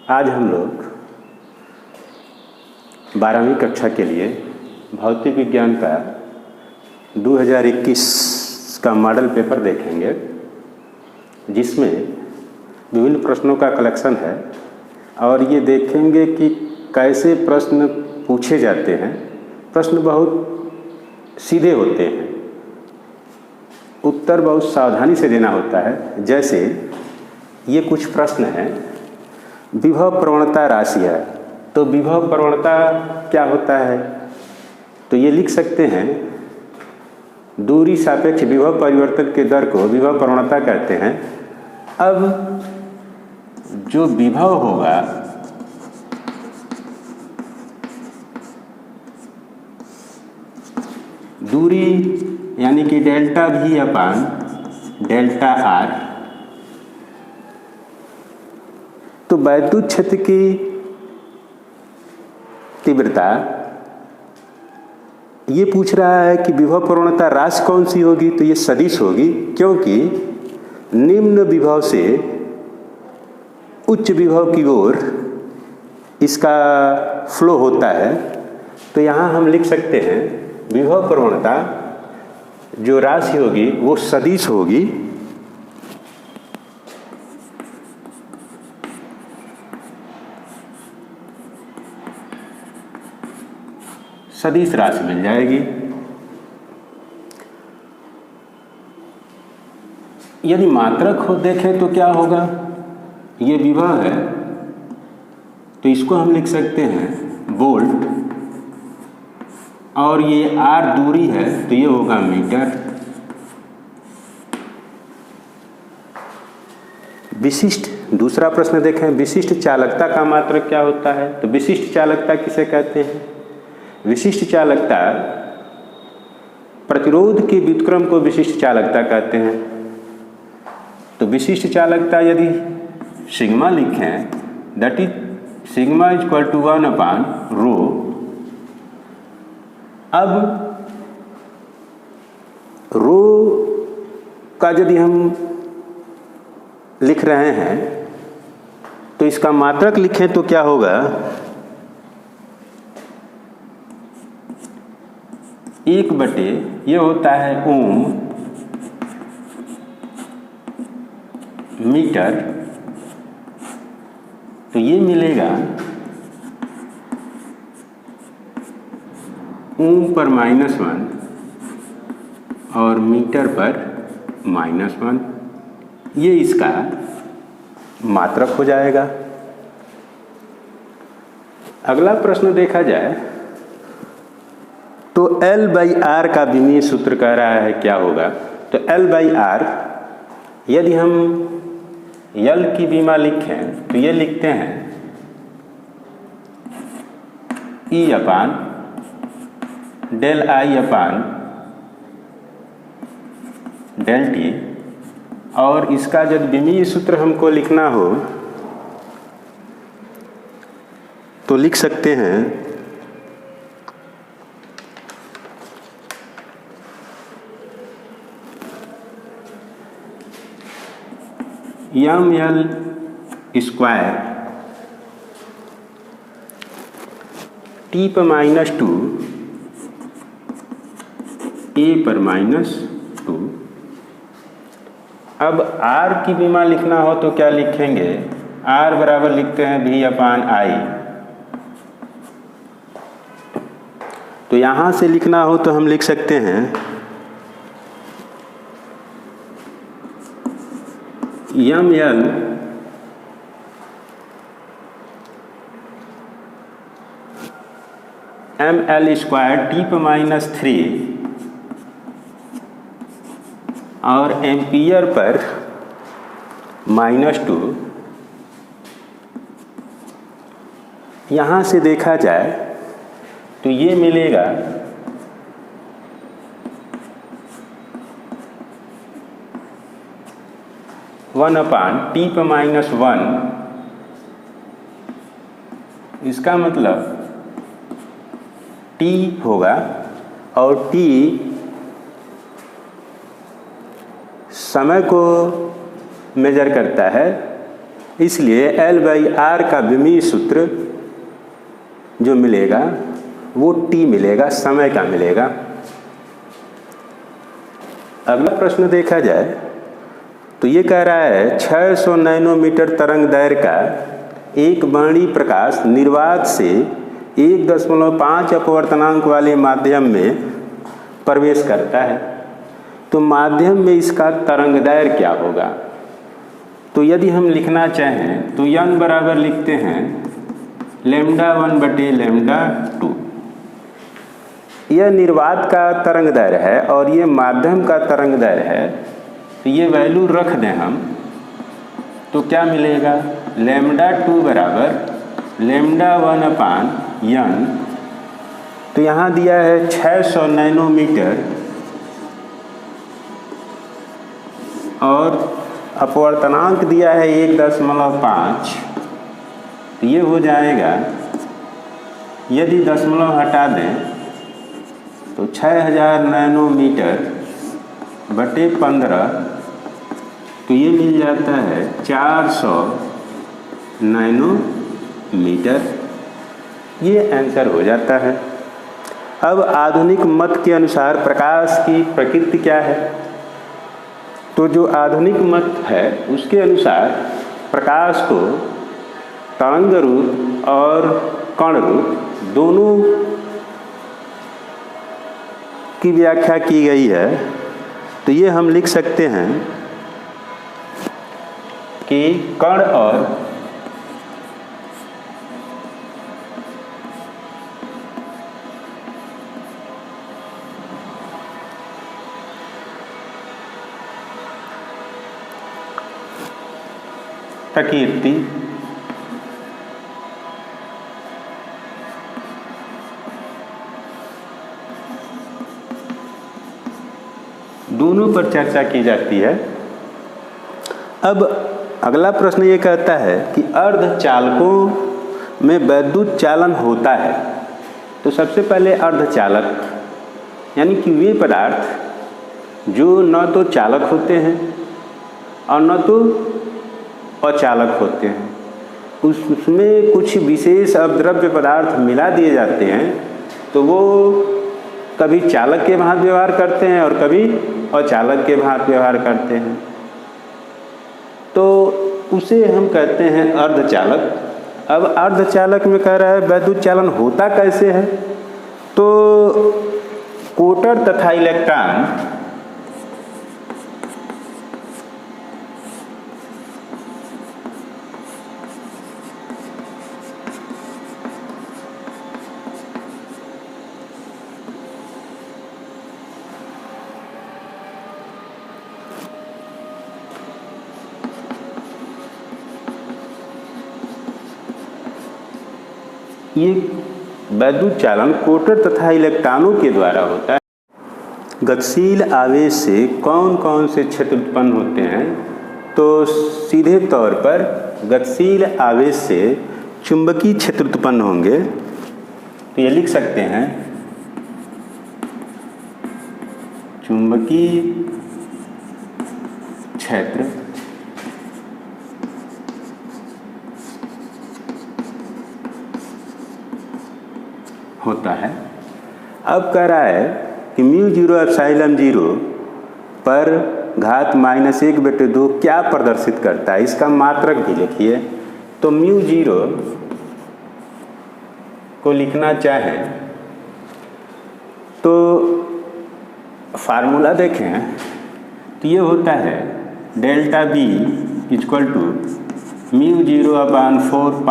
आज हम लोग 12वीं कक्षा के लिए भौतिक विज्ञान का 2021 का मॉडल पेपर देखेंगे, जिसमें विभिन्न प्रश्नों का कलेक्शन है और ये देखेंगे कि कैसे प्रश्न पूछे जाते हैं। प्रश्न बहुत सीधे होते हैं, उत्तर बहुत सावधानी से देना होता है। जैसे ये कुछ प्रश्न हैं, विभव प्रवणता राशि है, तो विभव प्रवणता क्या होता है? तो ये लिख सकते हैं, दूरी सापेक्ष विभव परिवर्तन के दर को विभव प्रवणता कहते हैं। अब जो विभव होगा दूरी यानी कि डेल्टा V अपान डेल्टा R, तो वैद्युत क्षेत्र की तीव्रता ये पूछ रहा है कि विभव प्रवणता राशि कौन सी होगी, तो ये सदिश होगी, क्योंकि निम्न विभव से उच्च विभव की ओर इसका फ्लो होता है। तो यहाँ हम लिख सकते हैं विभव प्रवणता जो राशि होगी वो सदिश होगी। सदिश राशि मिल जाएगी। यदि मात्रक हो देखें तो क्या होगा? ये विभव है तो इसको हम लिख सकते हैं वोल्ट, और ये R दूरी है तो ये होगा मीटर। विशिष्ट दूसरा प्रश्न देखें, विशिष्ट चालकता का मात्रक क्या होता है? तो विशिष्ट चालकता किसे कहते हैं? विशिष्ट चालकता प्रतिरोध के व्युत्क्रम को विशिष्ट चालकता कहते हैं। तो विशिष्ट चालकता यदि सिग्मा लिखें, that is sigma is equal to 1 upon rho. अब रो का यदि हम लिख रहे हैं तो इसका मात्रक लिखें तो क्या होगा? 1/, ये होता है ओम मीटर, तो ये मिलेगा ओम पर -1 और मीटर पर -1, ये इसका मात्रक हो जाएगा। अगला प्रश्न देखा जाए तो L/R का विमीय सूत्र कह रहा है क्या होगा? तो L/R यदि हम L की विमा लिखें तो ये लिखते हैं E upon del I upon del T, और इसका जब विमीय सूत्र हमको लिखना हो तो लिख सकते हैं ml स्क्वायर T पर -2 A पर -2। अब R की विमा लिखना हो तो क्या लिखेंगे? R बराबर लिखते हैं V अपान I। तो यहाँ से लिखना हो तो हम लिख सकते हैं ml ml स्क्वायर T पर -3 और एम्पियर पर -2। यहाँ से देखा जाए तो ये मिलेगा वन अपान T पर -1। इसका मतलब T होगा और T समय को मेजर करता है इसलिए L/R का विमीय सूत्र जो मिलेगा वो T मिलेगा, समय का मिलेगा। अगला प्रश्न देखा जाए तो ये कह रहा है 600 नैनोमीटर तरंग दैर्घ्य का एक वर्णीय प्रकाश निर्वात से 1.5 अपवर्तनांक वाले माध्यम में प्रवेश करता है, तो माध्यम में इसका तरंग दैर्घ्य क्या होगा। तो यदि हम लिखना चाहें तो n बराबर लिखते हैं λ1/λ2। यह निर्वात का तरंग दैर्घ्य है और ये माध्यम का तरंग दैर्घ्य है, तो ये वैल्यू रख दें हम तो क्या मिलेगा, λ2 बराबर λ1/n। तो यहाँ दिया है 600 नैनोमीटर और अपवर्तनांक दिया है 1.5, तो ये हो जाएगा, यदि दशमलव हटा दें तो 6000 नैनोमीटर बटे 15, तो ये मिल जाता है 400 नैनोमीटर। ये आंसर हो जाता है। अब आधुनिक मत के अनुसार प्रकाश की प्रकृति क्या है। तो जो आधुनिक मत है उसके अनुसार प्रकाश को तरंग रूप और कण रूप दोनों की व्याख्या की गई है। तो ये हम लिख सकते हैं कि कण और प्रकृति दोनों पर चर्चा की जाती है। अब अगला प्रश्न ये कहता है कि अर्धचालकों में वैद्युत चालन होता है। तो सबसे पहले अर्धचालक यानी कि वे पदार्थ जो न तो चालक होते हैं और न तो अचालक होते हैं, उसमें कुछ विशेष अपद्रव्य पदार्थ मिला दिए जाते हैं, तो वो कभी चालक के भांति व्यवहार करते हैं और कभी अचालक के भांति व्यवहार करते हैं, तो उसे हम कहते हैं अर्धचालक। अब अर्धचालक में कह रहा है वैद्युत चालन होता कैसे है। तो कोटर तथा इलेक्ट्रॉन ये वैद्युत चालन कोटर तथा इलेक्ट्रॉनों के द्वारा होता है। गतिशील आवेश से कौन कौन से क्षेत्र उत्पन्न होते हैं। तो सीधे तौर पर गतिशील आवेश से चुंबकीय क्षेत्र उत्पन्न होंगे। तो ये लिख सकते हैं चुंबकीय क्षेत्र होता है। अब कह रहा है कि μ0ε0 पर घात -1/2 क्या प्रदर्शित करता है, इसका मात्रक भी लिखिए। तो μ0 को लिखना चाहें तो फार्मूला देखें तो ये होता है ΔB = μ0/4π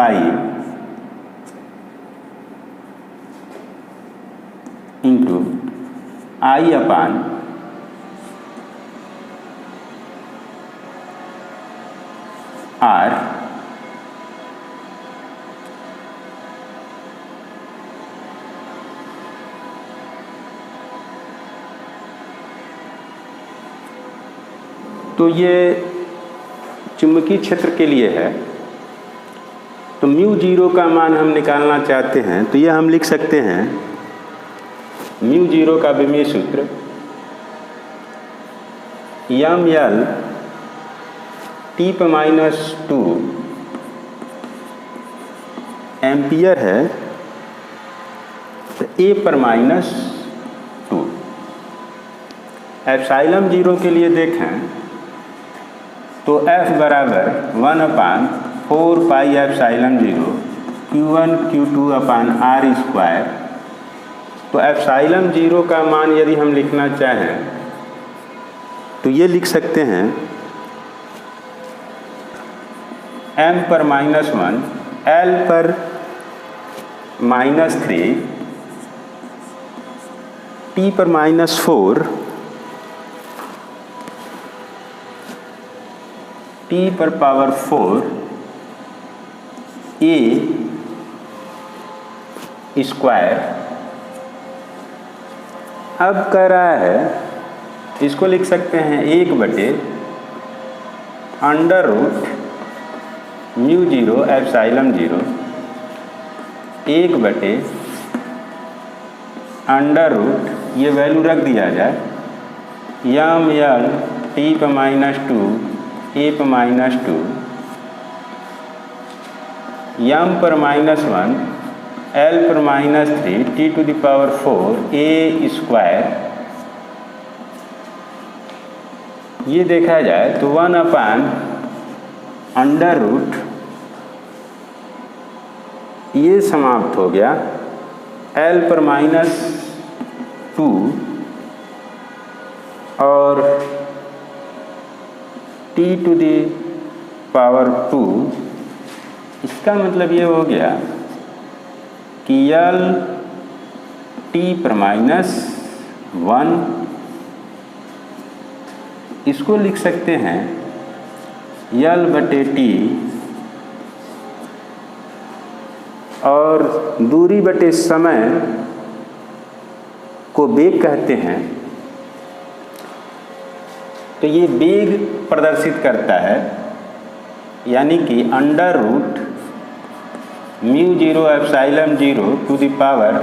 इंटू I/r। तो ये चुंबकीय क्षेत्र के लिए है। तो μ0 का मान हम निकालना चाहते हैं तो ये हम लिख सकते हैं μ0 का विमीय सूत्र mL T⁻² एम्पियर है तो ए पर -2। एप्सिलॉन 0 के लिए देखें तो F बराबर 1/4 पाई एप्सिलॉन 0 Q1 Q2 अपान R स्क्वायर। तो एप्सिलॉन 0 का मान यदि हम लिखना चाहें तो ये लिख सकते हैं m पर -1, L पर -3, T पर -4, T पर पावर 4, A स्क्वायर। अब कह रहा है इसको लिख सकते हैं 1/√μ0 एप्सिलॉन 0 1/√, ये वैल्यू रख दिया जाए, यम यल T पर -2 A पर -2, यम पर -1 L पर -3 T⁴ A स्क्वायर। ये देखा जाए तो 1/√, ये समाप्त हो गया, L पर -2 और T⁴, इसका मतलब ये हो गया कि L T पर -1, इसको लिख सकते हैं L/T और दूरी बटे समय को वेग कहते हैं। तो ये वेग प्रदर्शित करता है, यानी कि √μ0 एप्सिलॉन 0 टू द पावर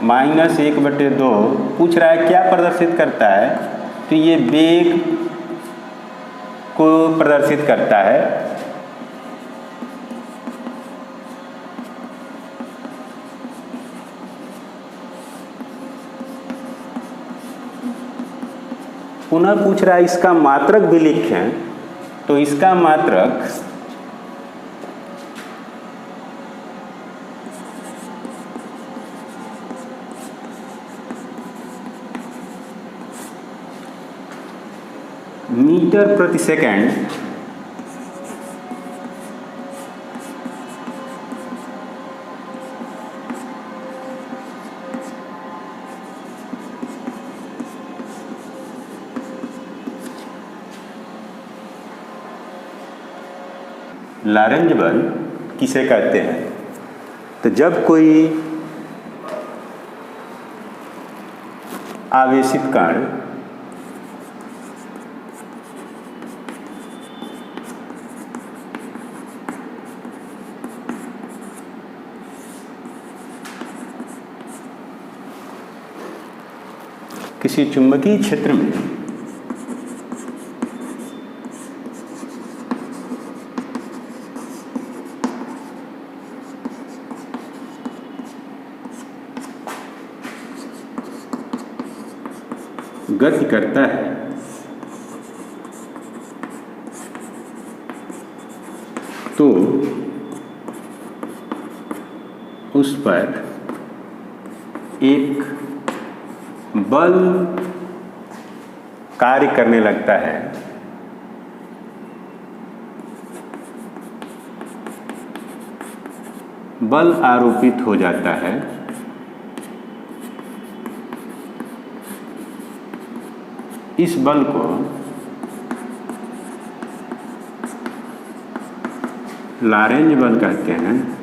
-1/2 पूछ रहा है क्या प्रदर्शित करता है, तो ये वेग को प्रदर्शित करता है। पुनः पूछ रहा है इसका मात्रक भी लिखें, तो इसका मात्रक मीटर प्रति सेकंड लॉरेंज बल किसे कहते हैं? तो जब कोई आवेशित कण किसी चुंबकीय क्षेत्र में गति करता है तो उस पर एक बल कार्य करने लगता है। बल आरोपित हो जाता है। इस बल को लॉरेंज बल कहते हैं।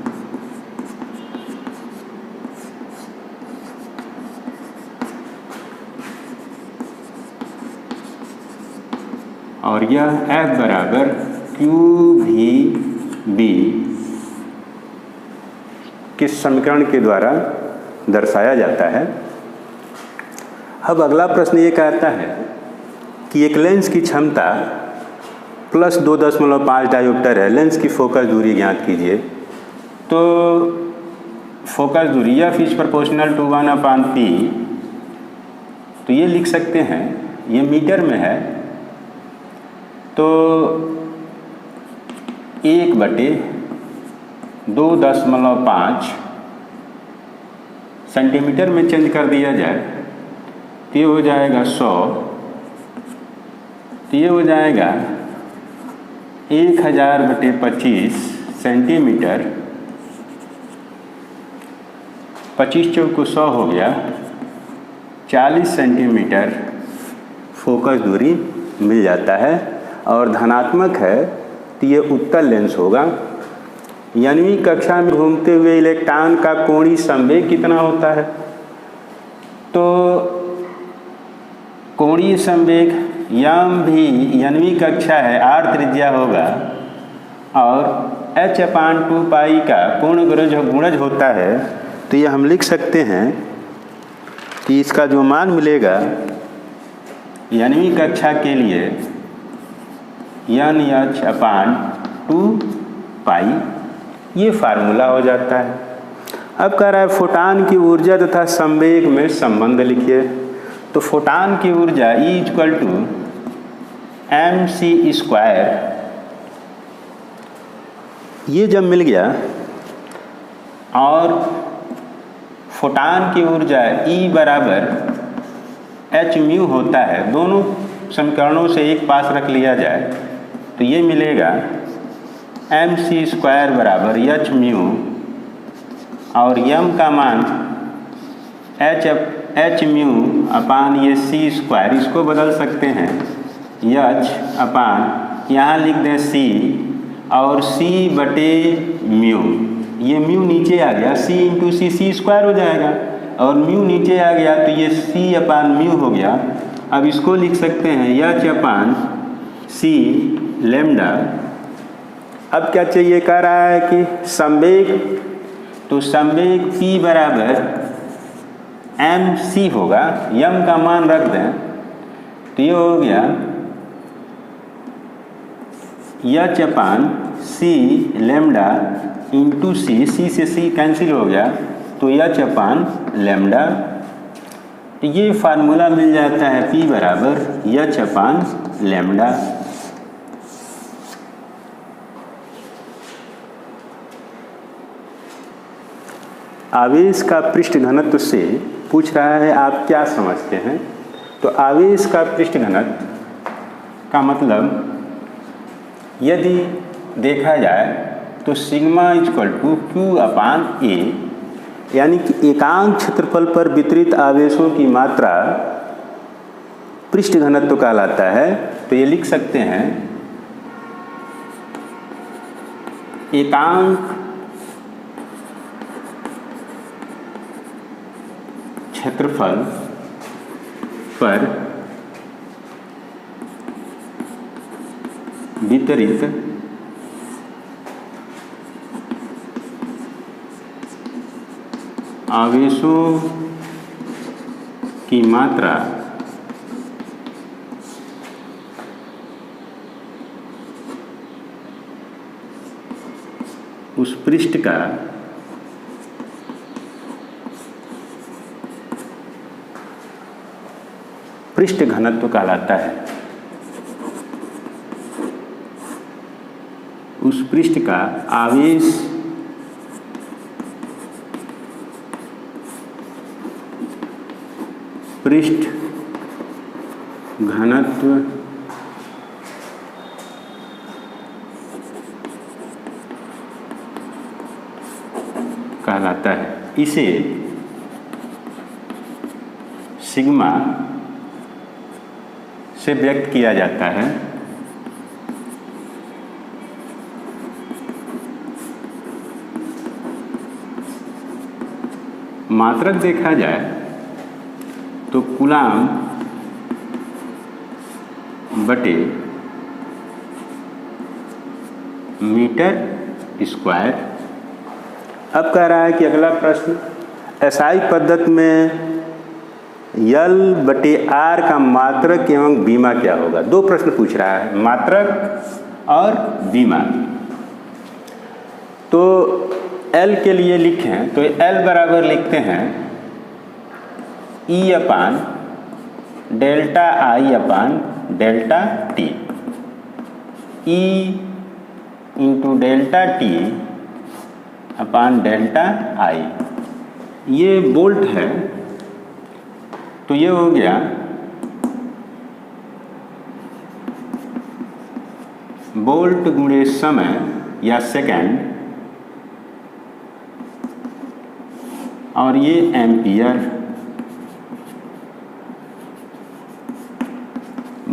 और यह F बराबर QVB के समीकरण के द्वारा दर्शाया जाता है। अब अगला प्रश्न ये कहता है कि एक लेंस की क्षमता +2.5 डायोप्टर है, लेंस की फोकस दूरी ज्ञात कीजिए। तो फोकस दूरी F is proportional to 1/p, तो ये लिख सकते हैं, ये मीटर में है तो 1/2.5 सेंटीमीटर में चेंज कर दिया जाए तो ये हो जाएगा 100, तो ये हो जाएगा 1000/25 सेंटीमीटर, 25 चौक को 100 हो गया, 40 सेंटीमीटर फोकस दूरी मिल जाता है। और धनात्मक है तो ये उत्तल लेंस होगा। 9वीं कक्षा में घूमते हुए इलेक्ट्रॉन का कोणीय संवेग कितना होता है? तो कोणीय संवेग यम भी 9वीं कक्षा है, r त्रिज्या होगा और h/2π का पूर्ण गुणज होता है, तो ये हम लिख सकते हैं कि इसका जो मान मिलेगा 9वीं कक्षा के लिए NH/2π, ये फार्मूला हो जाता है। अब कह रहा है फोटान की ऊर्जा तथा संवेग में संबंध लिखिए। तो फोटान की ऊर्जा E = mc², ये जब मिल गया और फोटान की ऊर्जा E = hν होता है, दोनों समीकरणों से एक पास रख लिया जाए तो ये मिलेगा mc² = hν और m का मान hν/c², इसको बदल सकते हैं h यहाँ लिख दें c और c/μ, ये μ नीचे आ गया, c × c² हो जाएगा और μ नीचे आ गया तो ये c/μ हो गया। अब इसको लिख सकते हैं h/c लैम्डा। अब क्या चाहिए, कह रहा है कि संवेग, तो संवेग p = mc होगा, m का मान रख दें तो ये हो गया h/c लैम्डा × c, c से c कैंसिल हो गया तो h/λ, तो ये फार्मूला मिल जाता है p = h/λ। आवेश का पृष्ठ घनत्व से पूछ रहा है आप क्या समझते हैं? तो आवेश का पृष्ठ घनत्व का मतलब यदि देखा जाए तो सिग्मा = Q/A, यानी कि एकांक क्षेत्रफल पर वितरित आवेशों की मात्रा पृष्ठ घनत्व कहलाता है। तो ये लिख सकते हैं एकांक क्षेत्रफल पर वितरित आवेशों की मात्रा उस पृष्ठ का पृष्ठ घनत्व कहलाता है। उस पृष्ठ का आवेश पृष्ठ घनत्व कहलाता है। इसे सिग्मा से व्यक्त किया जाता है। मात्रक देखा जाए तो कूलाम बटे मीटर स्क्वायर। अब कह रहा है कि अगला प्रश्न, एसआई पद्धति में L/R का मात्रक एवं बीमा क्या होगा? दो प्रश्न पूछ रहा है, मात्रक और बीमा। तो L के लिए लिखें तो L बराबर लिखते हैं E upon delta I upon delta T, E into delta T upon delta I। ये बोल्ट है तो ये हो गया बोल्ट गुणे समय या सेकंड, और ये एम्पियर।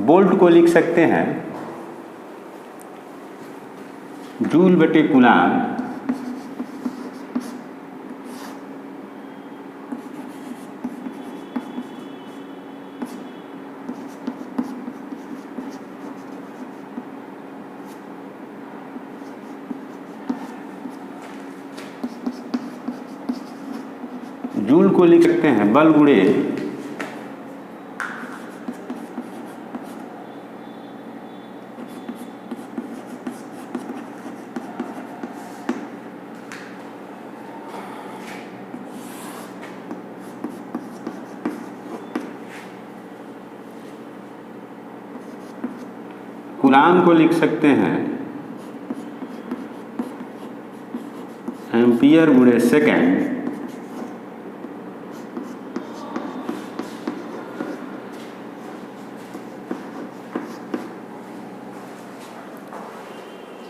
बोल्ट को लिख सकते हैं जूल बटे कूलाम जूल को लिख सकते हैं बल गुणे कूलाम को लिख सकते हैं एम्पियर गुणे सेकंड,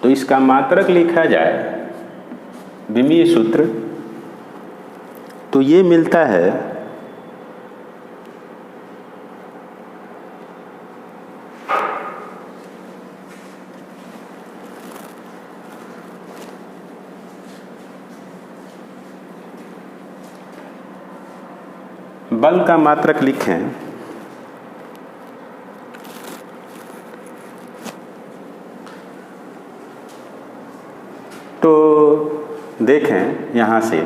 तो इसका मात्रक लिखा जाए विमीय सूत्र तो ये मिलता है बल का मात्रक लिखें तो देखें यहाँ से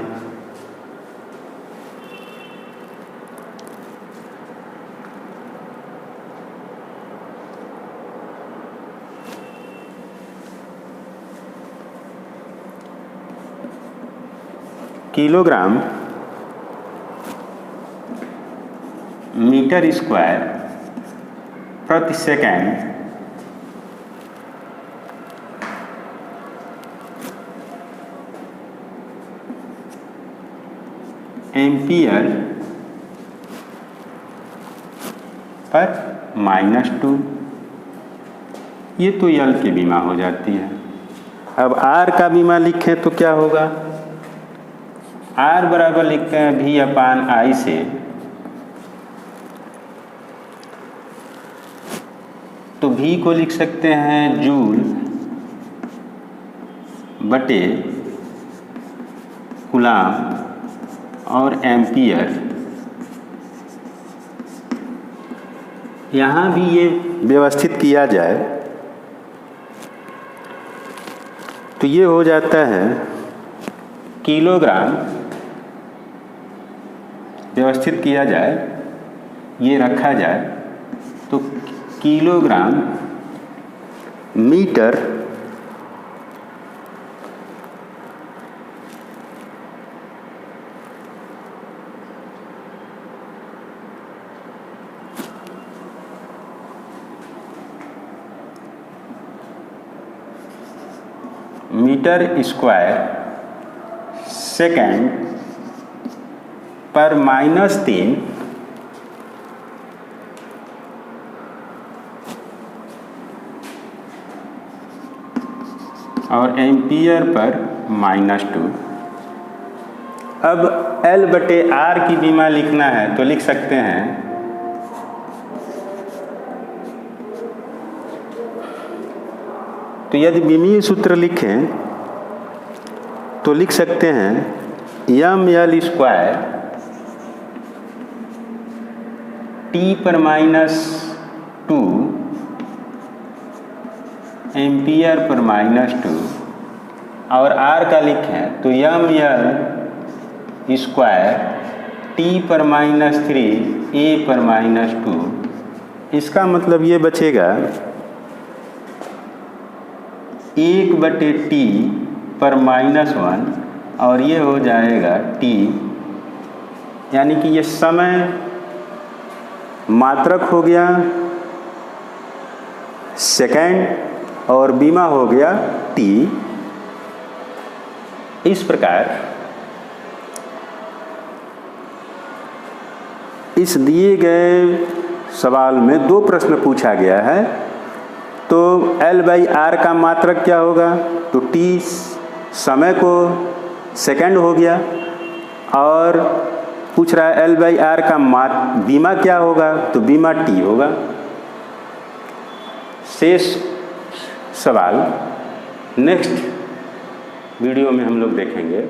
किलोग्राम मीटर स्क्वायर प्रति सेकंड एम्पियर पर -2, ये तो यल की बीमा हो जाती है। अब आर का बीमा लिखें तो क्या होगा, आर बराबर लिखते हैं V अपान I से, तो V को लिख सकते हैं जूल बटे कूलाम और एम्पियर। यहाँ भी ये व्यवस्थित किया जाए तो ये हो जाता है किलोग्राम, व्यवस्थित किया जाए ये रखा जाए तो किलोग्राम मीटर स्क्वायर सेकंड पर -3 और एम्पियर पर -2। अब L बटे R की बीमा लिखना है तो लिख सकते हैं तो यदि विमीय सूत्र लिखें तो लिख सकते हैं ml स्क्वायर T पर -2 एम्पियर पर -2 और R का लिखें तो ml स्क्वायर T पर -3 A पर -2। इसका मतलब ये बचेगा 1/T पर -1 और ये हो जाएगा t, यानी कि ये समय मात्रक हो गया सेकेंड और बीमा हो गया t। इस प्रकार इस दिए गए सवाल में दो प्रश्न पूछा गया है, तो L/R का मात्रक क्या होगा, तो t समय को सेकेंड हो गया, और पूछ रहा है L/R का बीमा क्या होगा, तो बीमा t होगा। शेष सवाल नेक्स्ट वीडियो में हम लोग देखेंगे।